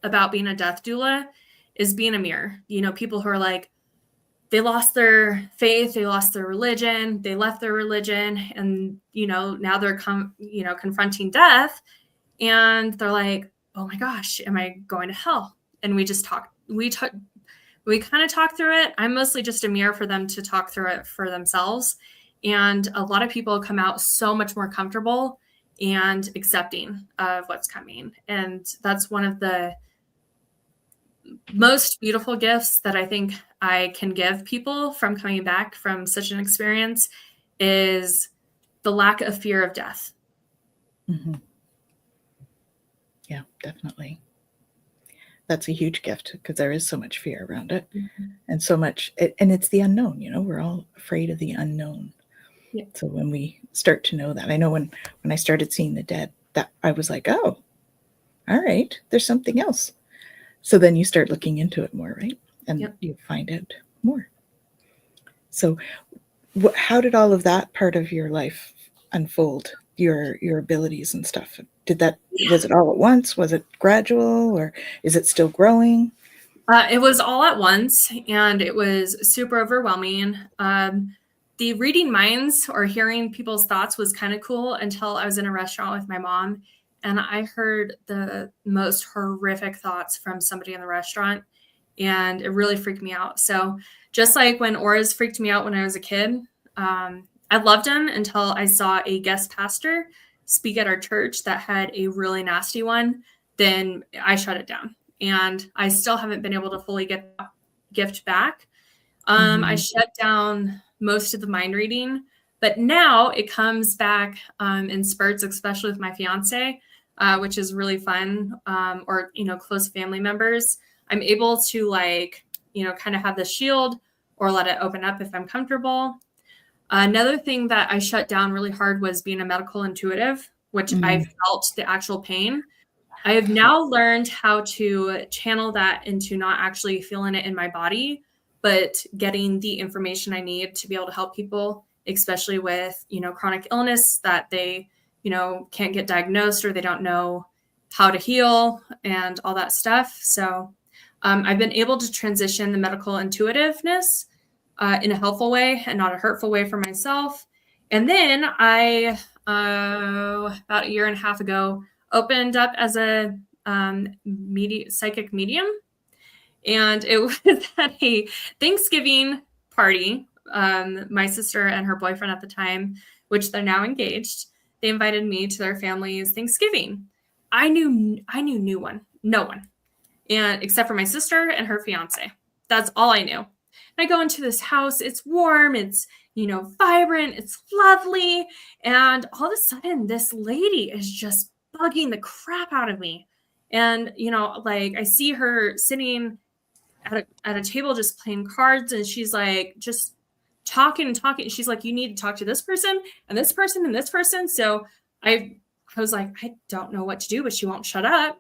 about being a death doula is being a mirror. People who are like, they lost their faith, they lost their religion, they left their religion, and now they're confronting death, and they're like, oh my gosh, am I going to hell? And we just talk. We kind of talk through it. I'm mostly just a mirror for them to talk through it for themselves. And a lot of people come out so much more comfortable and accepting of what's coming. And that's one of the most beautiful gifts that I think I can give people from coming back from such an experience is the lack of fear of death. Mm-hmm. Yeah, definitely. That's a huge gift because there is so much fear around it, and so much, and it's the unknown. We're all afraid of the unknown. Yeah. So when we start to know that, I know when I started seeing the dead, that I was like, oh, all right, there's something else. So then you start looking into it more, right? And you find out more. So how did all of that part of your life unfold, your abilities and stuff? Was it all at once? Was it gradual, or is it still growing? It was all at once, and it was super overwhelming. The reading minds or hearing people's thoughts was kind of cool until I was in a restaurant with my mom, and I heard the most horrific thoughts from somebody in the restaurant, and it really freaked me out. So just like when auras freaked me out when I was a kid, I loved them until I saw a guest pastor speak at our church that had a really nasty one. Then I shut it down, and I still haven't been able to fully get that gift back. I shut down most of the mind reading, but now it comes back in spurts, especially with my fiance, which is really fun. Or close family members. I'm able to kind of have the shield or let it open up if I'm comfortable. Another thing that I shut down really hard was being a medical intuitive, which I felt the actual pain. I have now learned how to channel that into not actually feeling it in my body, but getting the information I need to be able to help people, especially with, chronic illness that they, can't get diagnosed or they don't know how to heal and all that stuff. So I've been able to transition the medical intuitiveness in a helpful way and not a hurtful way for myself. And then I, about a year and a half ago, opened up as a psychic medium. And it was at a Thanksgiving party. My sister and her boyfriend at the time, which they're now engaged, they invited me to their family's Thanksgiving. I knew no one, and except for my sister and her fiance. That's all I knew. And I go into this house. It's warm. It's vibrant. It's lovely. And all of a sudden, this lady is just bugging the crap out of me. And I see her sitting at a table just playing cards, and she's like just talking. She's like, you need to talk to this person and this person and this person. So I was like, I don't know what to do, but she won't shut up.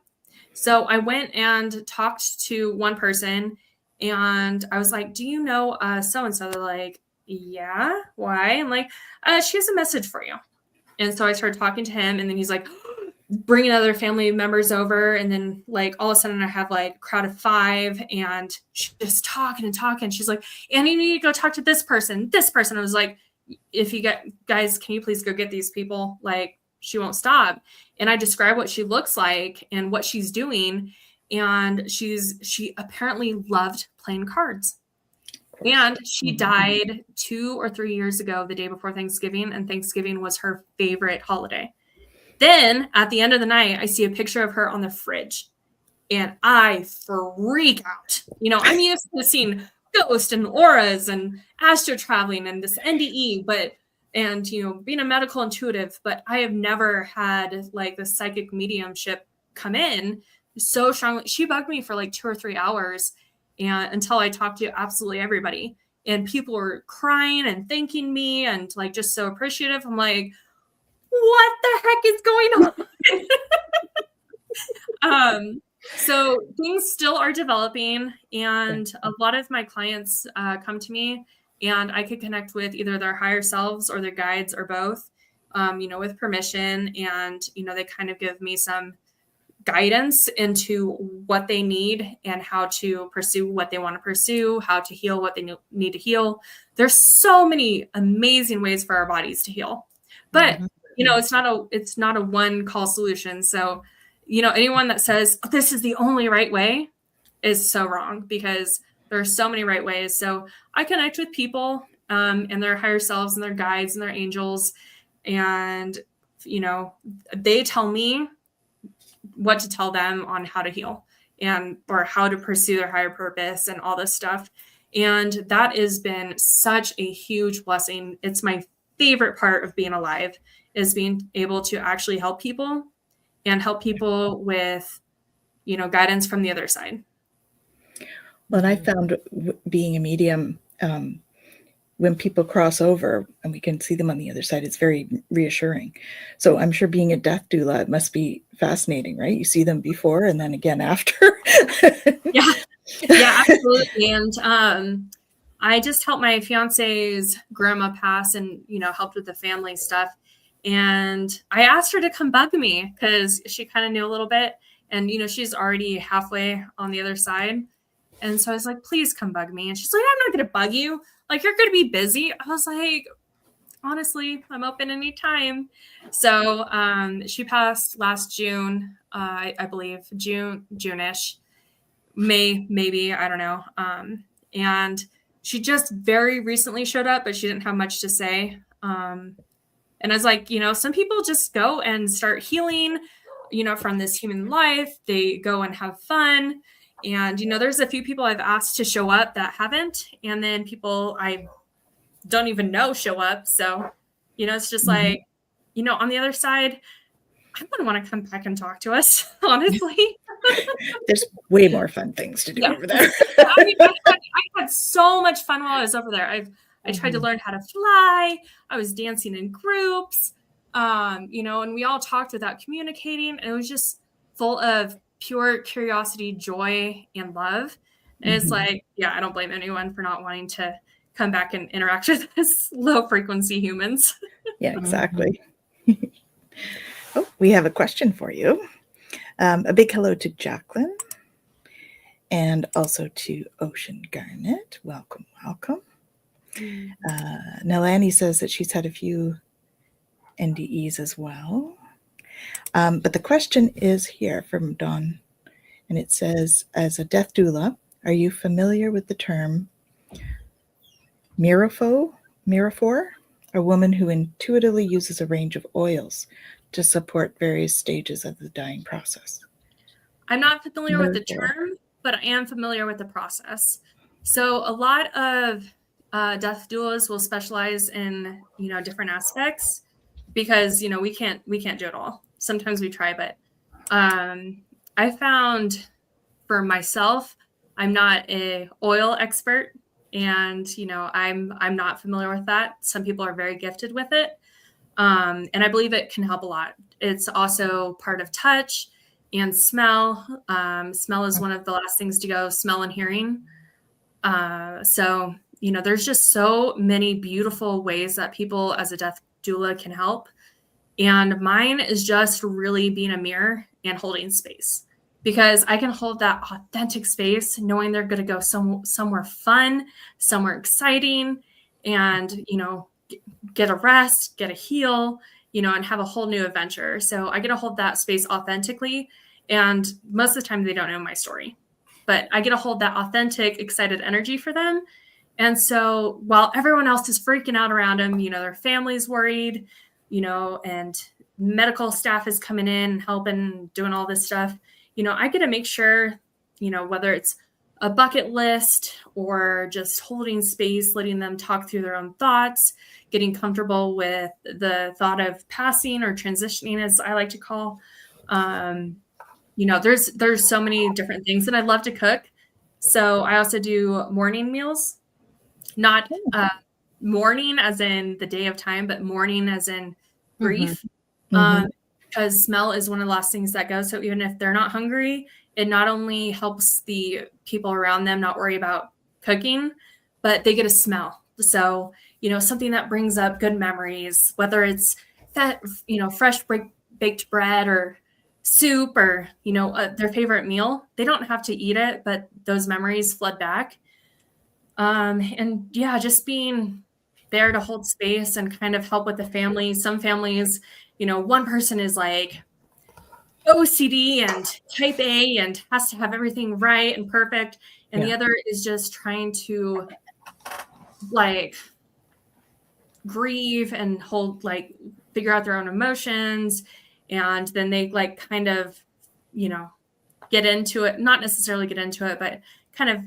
So I went and talked to one person, and I was like, do you know so-and-so? They're like, yeah, why? I'm like, she has a message for you. And so I started talking to him, and then he's like, bringing other family members over. And then all of a sudden I have a crowd of 5, and she's just talking and talking. She's like, and you need to go talk to this person. I was like, if you guys, can you please go get these people? She won't stop. And I describe what she looks like and what she's doing. And she apparently loved playing cards. And she died 2 or 3 years ago, the day before Thanksgiving. And Thanksgiving was her favorite holiday. Then at the end of the night, I see a picture of her on the fridge, and I freak out. I'm used to seeing ghosts and auras and astro traveling and this NDE, and being a medical intuitive, but I have never had the psychic mediumship come in so strongly. She bugged me for 2 or 3 hours, and until I talked to absolutely everybody, and people were crying and thanking me and just so appreciative. I'm like, what the heck is going on? So things still are developing, and a lot of my clients come to me, and I could connect with either their higher selves or their guides or both, with permission. And, they kind of give me some guidance into what they need and how to pursue what they want to pursue, how to heal what they need to heal. There's so many amazing ways for our bodies to heal, but it's not a one call solution. So, anyone that says this is the only right way is so wrong, because there are so many right ways. So I connect with people and their higher selves and their guides and their angels, and they tell me what to tell them on how to heal or how to pursue their higher purpose and all this stuff. And that has been such a huge blessing. It's my favorite part of being alive, is being able to actually help people and help people with, guidance from the other side. Well, and I found being a medium, when people cross over and we can see them on the other side, it's very reassuring. So I'm sure being a death doula, it must be fascinating, right? You see them before and then again after. Yeah, absolutely. And I just helped my fiance's grandma pass, and, helped with the family stuff. And I asked her to come bug me because she kind of knew a little bit. And, she's already halfway on the other side. And so I was like, please come bug me. And she's like, I'm not going to bug you. Like, you're going to be busy. I was like, honestly, I'm open anytime. So she passed last June, I believe, June-ish, May, maybe, I don't know. And she just very recently showed up, but she didn't have much to say. And I was like, some people just go and start healing, from this human life. They go and have fun. And, there's a few people I've asked to show up that haven't. And then people I don't even know show up. So, it's just like, on the other side, I wouldn't want to come back and talk to us, honestly. There's way more fun things to do over there. I had so much fun while I was over there. I tried to learn how to fly. I was dancing in groups, and we all talked without communicating. And it was just full of pure curiosity, joy, and love. And it's like, I don't blame anyone for not wanting to come back and interact with us low frequency humans. Yeah, exactly. Oh, we have a question for you. A big hello to Jacqueline and also to Ocean Garnet. Welcome, welcome. Nalani says that she's had a few NDEs as well. But the question is here from Dawn, and it says, as a death doula, are you familiar with the term Mirafor, a woman who intuitively uses a range of oils to support various stages of the dying process? I'm not familiar with the term, but I am familiar with the process. So a lot of death doulas will specialize in, different aspects, because, we can't do it all. Sometimes we try, but I found for myself, I'm not a oil expert, and, I'm not familiar with that. Some people are very gifted with it. And I believe it can help a lot. It's also part of touch and smell. Smell is one of the last things to go, smell and hearing. So, there's just so many beautiful ways that people as a death doula can help. And mine is just really being a mirror and holding space, because I can hold that authentic space, knowing they're going to go somewhere fun, somewhere exciting, and, get a rest, get a heal, and have a whole new adventure. So I get to hold that space authentically. And most of the time they don't know my story, but I get to hold that authentic, excited energy for them. And so while everyone else is freaking out around them, their family's worried, and medical staff is coming in and helping, doing all this stuff, I get to make sure, whether it's a bucket list or just holding space, letting them talk through their own thoughts, getting comfortable with the thought of passing or transitioning, as I like to call. There's so many different things, and I love to cook. So I also do morning meals, not morning as in the day of time, but morning as in grief. because smell is one of the last things that goes. So even if they're not hungry, it not only helps the people around them not worry about cooking, but they get a smell. So, something that brings up good memories, whether it's that, fresh baked bread or soup or, their favorite meal, they don't have to eat it, but those memories flood back. And yeah, just being there to hold space and kind of help with the family. Some families, one person is like OCD and type A and has to have everything right and perfect. And the other is just trying to like grieve and figure out their own emotions. And then they kind of, get into it, not necessarily get into it, but kind of,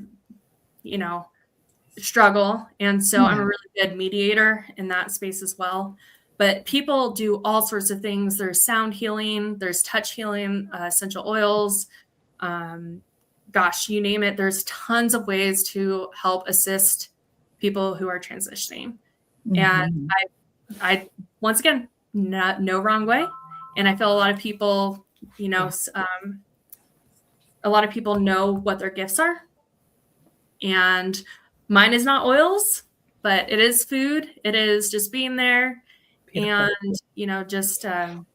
struggle. And so I'm a really good mediator in that space as well. But people do all sorts of things. There's sound healing, there's touch healing, essential oils, you name it. There's tons of ways to help assist people who are transitioning. And I once again, no wrong way. And I feel a lot of people, a lot of people know what their gifts are. And mine is not oils, but it is food. It is just being there. Beautiful. And,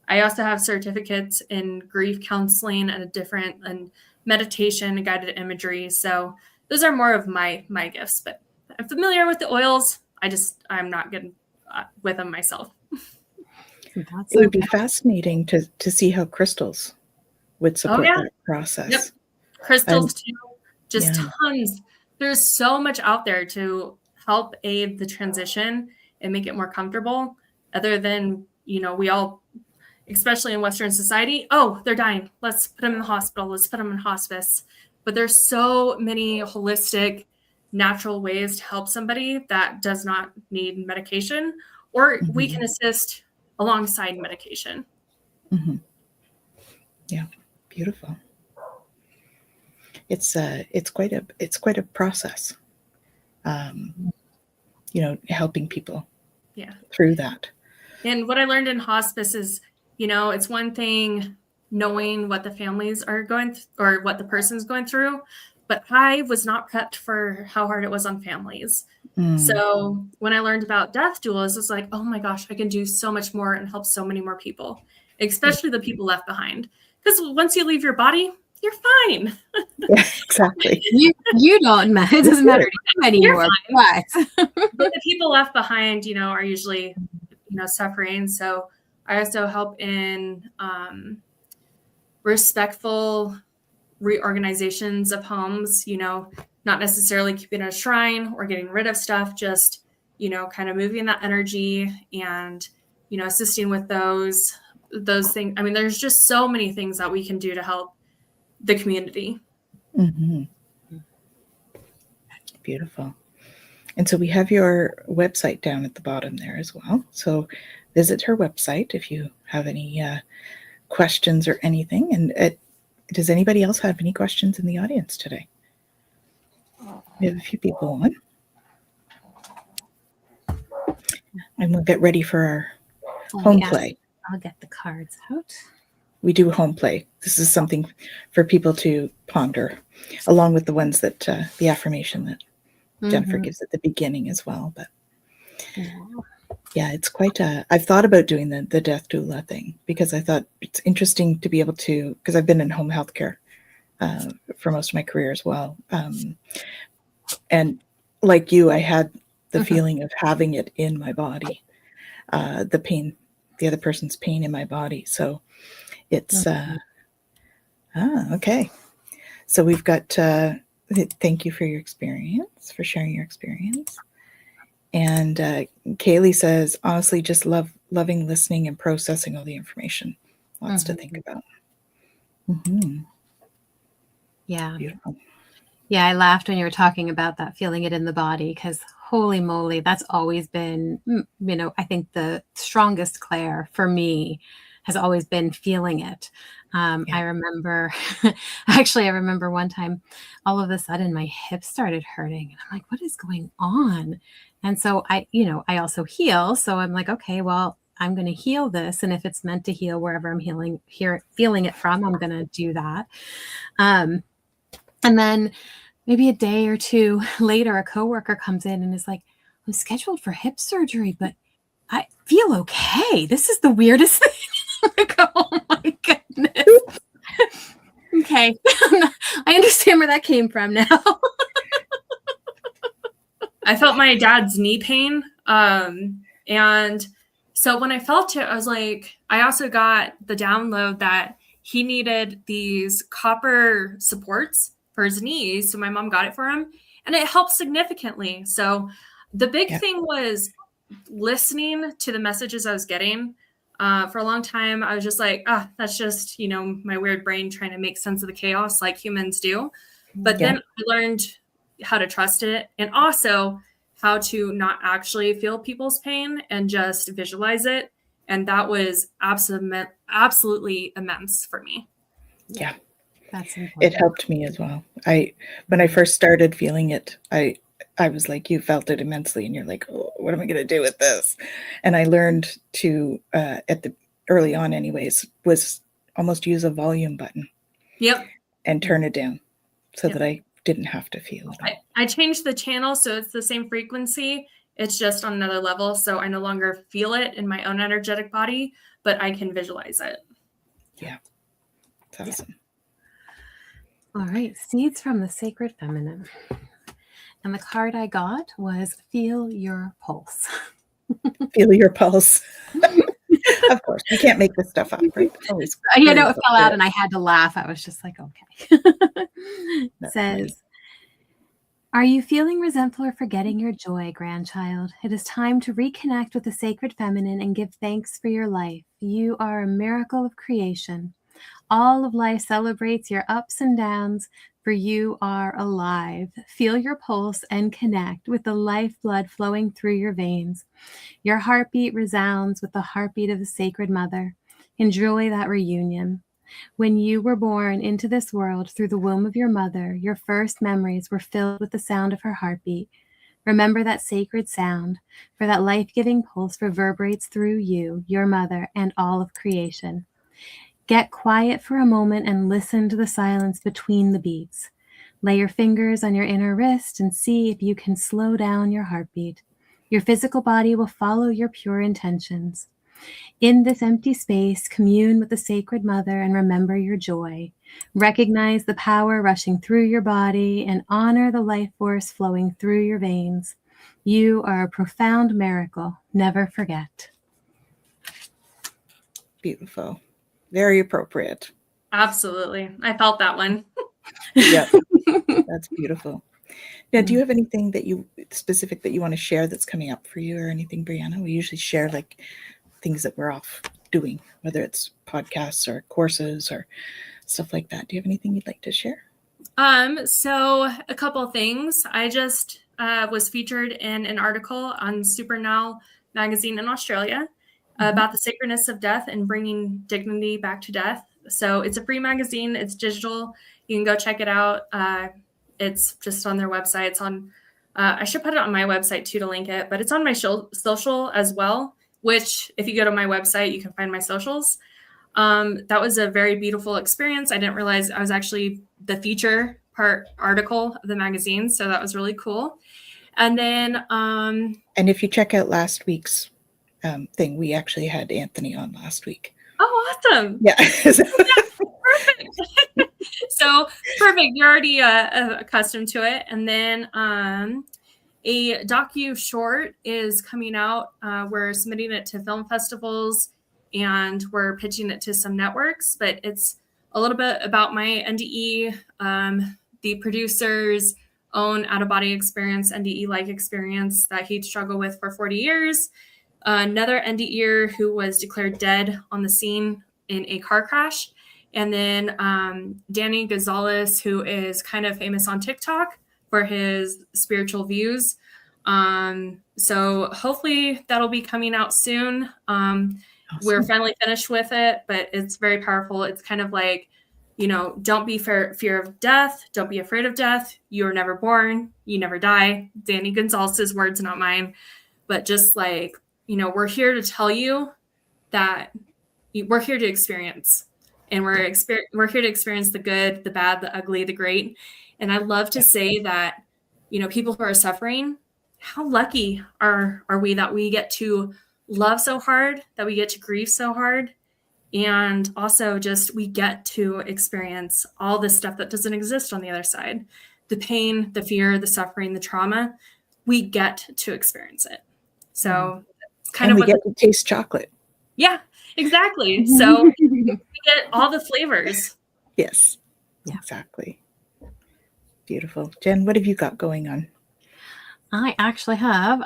I also have certificates in grief counseling and meditation and guided imagery. So those are more of my gifts, but I'm familiar with the oils. I'm not good with them myself. It would be fascinating to see how crystals would support that process. Yep. Crystals too, just tons. There's so much out there to help aid the transition and make it more comfortable, other than, we all, especially in Western society, they're dying, let's put them in the hospital, let's put them in hospice. But there's so many holistic, natural ways to help somebody that does not need medication, or we can assist alongside medication. Yeah, beautiful. It's quite a process, helping people through that. And what I learned in hospice is, it's one thing knowing what the families are going or what the person's going through, but I was not prepped for how hard it was on families. So when I learned about death doulas, it's like, oh my gosh, I can do so much more and help so many more people, especially the people left behind. Because once you leave your body, you're fine. Yeah, exactly. You don't matter. It doesn't matter to you anymore. But the people left behind, are usually, suffering. So I also help in respectful reorganizations of homes, not necessarily keeping a shrine or getting rid of stuff, just, kind of moving that energy and, assisting with those things. I mean, there's just so many things that we can do to help the community. Beautiful. And so we have your website down at the bottom there as well. So visit her website if you have any questions or anything. And does anybody else have any questions in the audience today? We have a few people on. And we'll get ready for our home play. I'll get the cards out. We do home play. This is something for people to ponder, along with the ones that the affirmation that Jennifer gives at the beginning as well. But it's quite I've thought about doing the death doula thing, because I thought it's interesting to be able to, because I've been in home healthcare for most of my career as well. And like you, I had the feeling of having it in my body, the pain, the other person's pain in my body. So it's okay. So we've got thank you for your experience, for sharing your experience. And Kaylee says, honestly, just loving listening and processing all the information. Lots to think about. Yeah. Beautiful. Yeah, I laughed when you were talking about that, feeling it in the body, because holy moly, that's always been, I think the strongest Claire for me has always been feeling it. I remember, I remember one time, all of a sudden my hips started hurting, and I'm like, what is going on? And so I also heal. So I'm like, okay, well, I'm going to heal this. And if it's meant to heal wherever I'm feeling it from, I'm going to do that. And then maybe a day or two later, a coworker comes in and is like, I'm scheduled for hip surgery, but I feel okay. This is the weirdest thing. I go, oh my goodness. Okay. I understand where that came from now. I felt my dad's knee pain. And so when I felt it, I was like, I also got the download that he needed these copper supports for his knees. So my mom got it for him and it helped significantly. So the big thing was listening to the messages I was getting. For a long time, I was just like, that's just, my weird brain trying to make sense of the chaos like humans do. But then I learned how to trust it and also how to not actually feel people's pain and just visualize it. And that was absolutely immense for me. Yeah. That's important. It helped me as well. When I first started feeling it, I was like, you felt it immensely and you're like, oh, what am I going to do with this? And I learned to, early on anyways, was almost use a volume button. Yep. And turn it down so that I didn't have to feel it. I changed the channel. So it's the same frequency. It's just on another level. So I no longer feel it in my own energetic body, but I can visualize it. Yeah. That's awesome. All right. Seeds from the Sacred Feminine. And the card I got was Feel Your Pulse. Feel your pulse. Of course. You can't make this stuff up, right? It fell out and I had to laugh. I was just like, okay. It says, are you feeling resentful or forgetting your joy, grandchild? It is time to reconnect with the sacred feminine and give thanks for your life. You are a miracle of creation. All of life celebrates your ups and downs, for you are alive. Feel your pulse and connect with the lifeblood flowing through your veins. Your heartbeat resounds with the heartbeat of the Sacred Mother. Enjoy that reunion. When you were born into this world through the womb of your mother, your first memories were filled with the sound of her heartbeat. Remember that sacred sound, for that life-giving pulse reverberates through you, your mother, and all of creation. Get quiet for a moment and listen to the silence between the beats. Lay your fingers on your inner wrist and see if you can slow down your heartbeat. Your physical body will follow your pure intentions. In this empty space, commune with the Sacred Mother and remember your joy. Recognize the power rushing through your body and honor the life force flowing through your veins. You are a profound miracle. Never forget. Beautiful. Very appropriate. Absolutely. I felt that one. Yeah. That's beautiful. Now, do you have anything specific that you want to share that's coming up for you or anything, Brianna? We usually share like things that we're off doing, whether it's podcasts or courses or stuff like that. Do you have anything you'd like to share? So a couple of things. I just was featured in an article on Super Now magazine in Australia about the sacredness of death and bringing dignity back to death. So it's a free magazine. It's digital. You can go check it out. It's just on their website. It's on, I should put it on my website too to link it, but it's on my social as well, which if you go to my website, you can find my socials. That was a very beautiful experience. I didn't realize I was actually the feature part article of the magazine. So that was really cool. And then, and if you check out last week's thing, we actually had Anthony on last week. Oh, awesome. Yeah. Perfect. So perfect. You're already accustomed to it. And then a docu short is coming out. We're submitting it to film festivals and we're pitching it to some networks, but it's a little bit about my NDE, the producer's own out-of-body experience, NDE-like experience that he'd struggled with for 40 years. Another NDEer who was declared dead on the scene in a car crash. And then Danny Gonzalez, who is kind of famous on TikTok for his spiritual views. So hopefully that'll be coming out soon. Awesome. We're finally finished with it, but it's very powerful. It's kind of like, don't be fear of death. Don't be afraid of death. You were never born. You never die. Danny Gonzalez's words, not mine. But just like, we're here to tell you that we're here to experience, and we're here to experience the good, the bad, the ugly, the great. And I love to say that, people who are suffering, how lucky are we that we get to love so hard, that we get to grieve so hard, and also just we get to experience all this stuff that doesn't exist on the other side. The pain, the fear, the suffering, the trauma, we get to experience it. So it's kind And of we what get to taste chocolate. yeah, exactly. So we get all the flavors. Yes, Yeah. exactly. Beautiful. Jen, what have you got going on? I actually have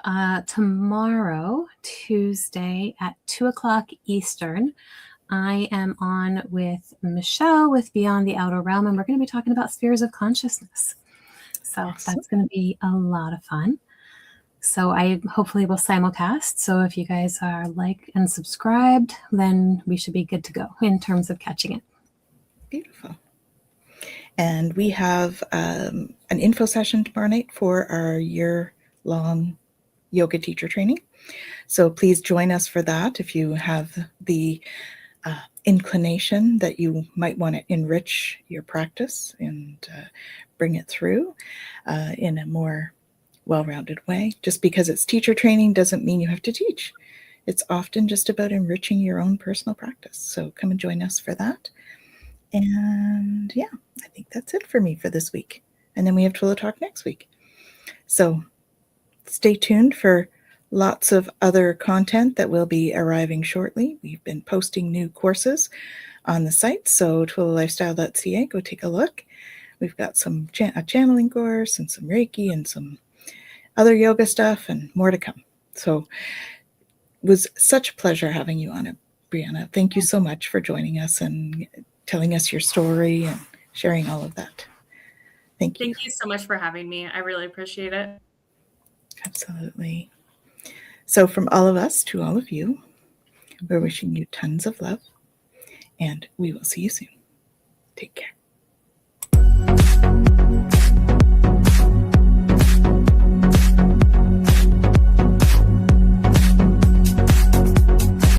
tomorrow, Tuesday at 2:00 Eastern. I am on with Michelle with Beyond the Outer Realm, and we're going to be talking about spheres of consciousness. So Awesome. that's going to be a lot of fun. So I hopefully will simulcast. So if you guys are like and subscribed, then we should be good to go in terms of catching it. Beautiful. And we have an info session tomorrow night for our year-long yoga teacher training. So please join us for that if you have the inclination that you might want to enrich your practice and bring it through in a more well-rounded way. Just because it's teacher training doesn't mean you have to teach. It's often just about enriching your own personal practice. So come and join us for that. And yeah, I think that's it for me for this week. And then we have Twillow Talk next week. So stay tuned for lots of other content that will be arriving shortly. We've been posting new courses on the site, so twillowlifestyle.ca, go take a look. We've got a channeling course and some Reiki and some other yoga stuff and more to come. So it was such a pleasure having you on it, Brianna. Thank you so much for joining us and telling us your story and sharing all of that. Thank you. Thank you so much for having me. I really appreciate it. Absolutely. So from all of us to all of you, we're wishing you tons of love, and we will see you soon. Take care.